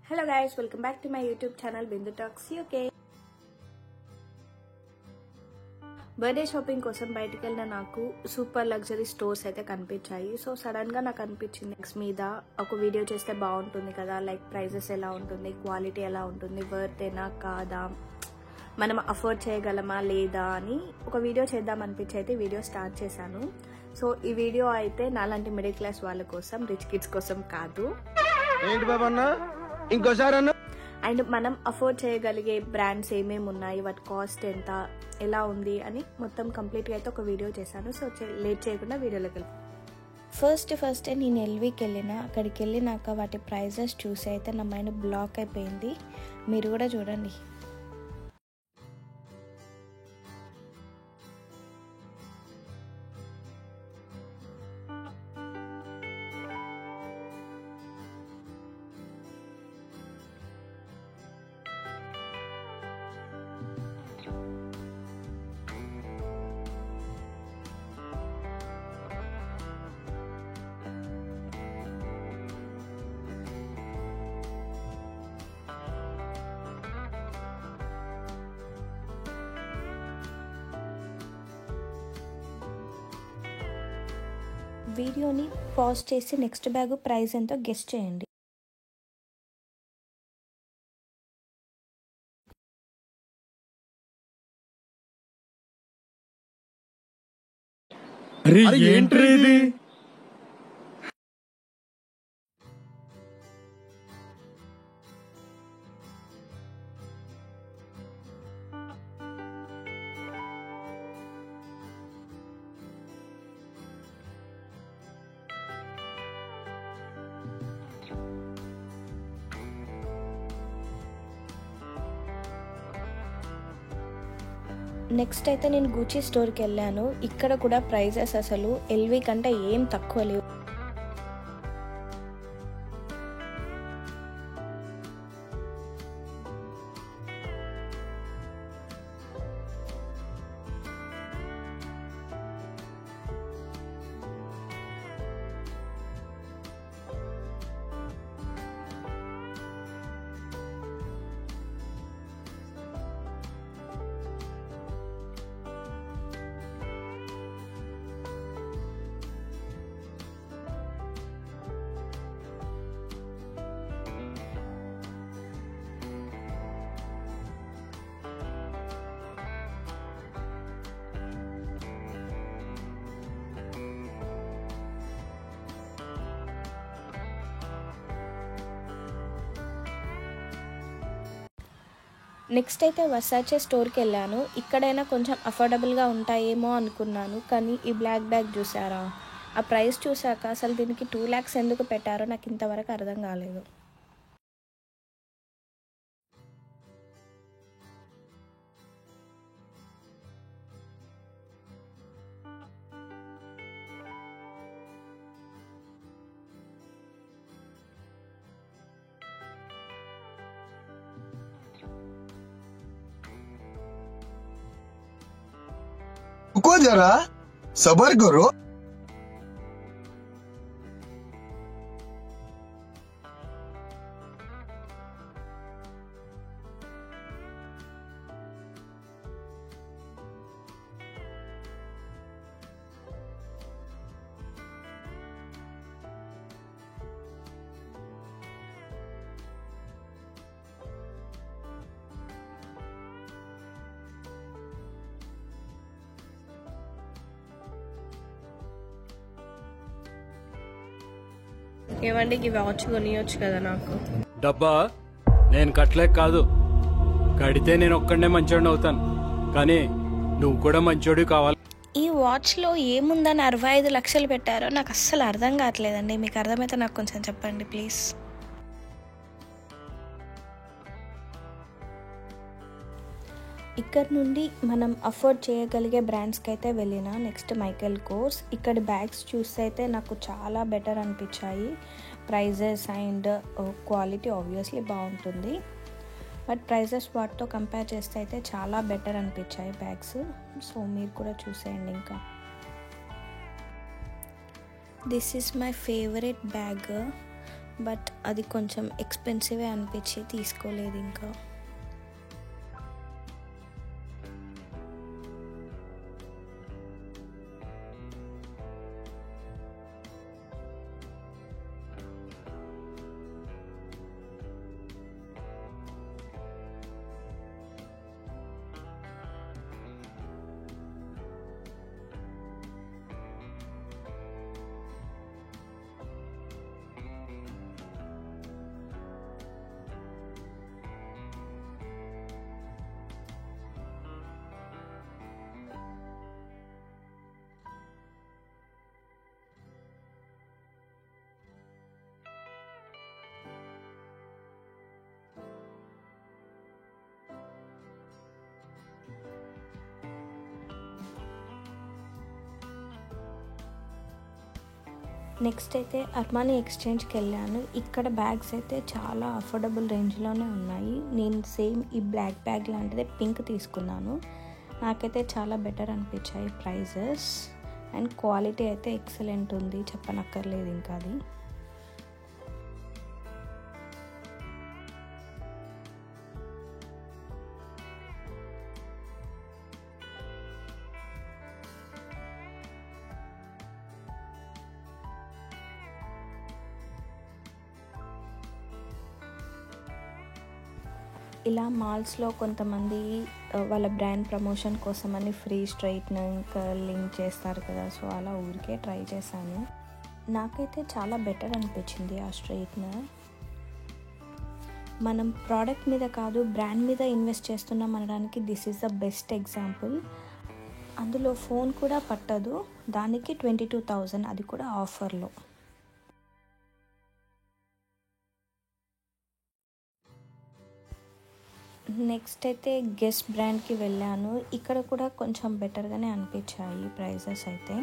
Hello guys, welcome back to my YouTube channel Bindu Talks UK. Birthday shopping కోసం బయటికి వెళ్ళిన నాకు super luxury stores అయితే కనిపించాయి. సో సడన్గా నాకు అనిపించింది నెక్స్ట్ మీద ఒక వీడియో చేస్తే బాగుంటుంది కదా, లైక్ ప్రైజెస్ ఎలా ఉంటుంది, క్వాలిటీ ఎలా ఉంటుంది, వర్తేనా కాదా, మనం అఫోర్డ్ చేయగలమా లేదా అని ఒక వీడియో చేద్దాం అనిపించి అయితే వీడియో స్టార్ట్ చేశాను. సో ఈ వీడియో అయితే నాలాంటి మిడిల్ క్లాస్ వాళ్ళ కోసం, రిచ్ కిడ్స్ కోసం కాదు, అండ్ మనం అఫోర్డ్ చేయగలిగే బ్రాండ్స్ ఏమేమి ఉన్నాయి, వాటి కాస్ట్ ఎంత, ఎలా ఉంది అని మొత్తం కంప్లీట్గా అయితే ఒక వీడియో చేశాను. సో లేట్ చేయకుండా వీడియోలోకి వెళ్ళి ఫస్ట్ నేను ఎల్వీకి వెళ్ళిన, అక్కడికి వెళ్ళినాక వాటి ప్రైజెస్ చూసి అయితే నా మైండ్ బ్లాక్ అయిపోయింది. మీరు కూడా చూడండి. వీడియోని పాజ్ చేసి నెక్స్ట్ బ్యాగ్ ప్రైస్ ఎంతో గెస్ చేయండి. నెక్స్ట్ అయితే నేను గూచీ స్టోర్కి వెళ్ళాను. ఇక్కడ కూడా ప్రైజెస్ అసలు ఎల్వీ కంటే ఏం తక్కువ లేవు. నెక్స్ట్ అయితే వర్సాచే స్టోర్కి వెళ్ళాను. ఇక్కడైనా కొంచెం అఫోర్డబుల్గా ఉంటాయేమో అనుకున్నాను, కానీ ఈ బ్లాక్ బ్యాగ్ చూసారా, ఆ ప్రైస్ చూసాక అసలు దీనికి 2 lakhs ఎందుకు పెట్టారో నాకు ఇంతవరకు అర్థం కాలేదు. रुको जरा सबर करो. ఏమండి ఈ వాచ్ కొనియొచ్చు కదా నాకు. డబ్బా నేను కట్టలేక కాదు, కడితే నేను ఒక్కడనే మంచోడిని అవుతాను, కానీ నువ్వు కూడా మంచోడి కావాలి. ఈ వాచ్లో ఏముందని 65 లక్షలు పెట్టారో నాకు అస్సలు అర్థం కావట్లేదండి. మీకు అర్థమైతే నాకు కొంచెం చెప్పండి ప్లీజ్. ఇక్కడ నుండి మనం అఫోర్డ్ చేయగలిగే బ్రాండ్స్కి అయితే వెళ్ళిన. Next Michael course. ఇక్కడ బ్యాగ్స్ చూస్తే అయితే నాకు చాలా బెటర్ అనిపించాయి. ప్రైజెస్ అండ్ క్వాలిటీ ఆబ్వియస్లీ బాగుంటుంది, బట్ ప్రైజెస్ వాటితో కంపేర్ చేస్తే అయితే చాలా బెటర్ అనిపించాయి బ్యాగ్స్. సో మీరు కూడా చూసేయండి. ఇంకా this is my favourite bag. But అది కొంచెం ఎక్స్పెన్సివే అనిపించి తీసుకోలేదు ఇంకా. నెక్స్ట్ అయితే అర్మానీ ఎక్స్చేంజ్కి వెళ్ళాను. ఇక్కడ బ్యాగ్స్ అయితే చాలా అఫోర్డబుల్ రేంజ్లోనే ఉన్నాయి. నేను సేమ్ ఈ బ్లాక్ బ్యాగ్ లాంటిదే పింక్ తీసుకున్నాను. నాకైతే చాలా బెటర్ అనిపించాయి ప్రైజెస్, అండ్ క్వాలిటీ అయితే ఎక్సలెంట్ ఉంది, చెప్పనక్కర్లేదు ఇంకా అది. ఇలా మాల్స్లో కొంతమంది వాళ్ళ బ్రాండ్ ప్రమోషన్ కోసమని ఫ్రీ స్ట్రైట్నింగ్ కర్లింగ్ చేస్తారు కదా, సో అలా ఊరికే ట్రై చేశాను. నాకైతే చాలా బెటర్ అనిపించింది ఆ స్ట్రైట్నర్. మనం ప్రోడక్ట్ మీద కాదు బ్రాండ్ మీద ఇన్వెస్ట్ చేస్తున్నాం అనడానికి this is the best example. అందులో ఫోన్ కూడా పట్టదు, దానికి 22,000, అది కూడా ఆఫర్లో. నెక్స్ట్ అయితే గెస్ బ్రాండ్కి వెళ్ళాను. ఇక్కడ కూడా కొంచెం బెటర్గానే అనిపించాయి ప్రైజెస్ అయితే.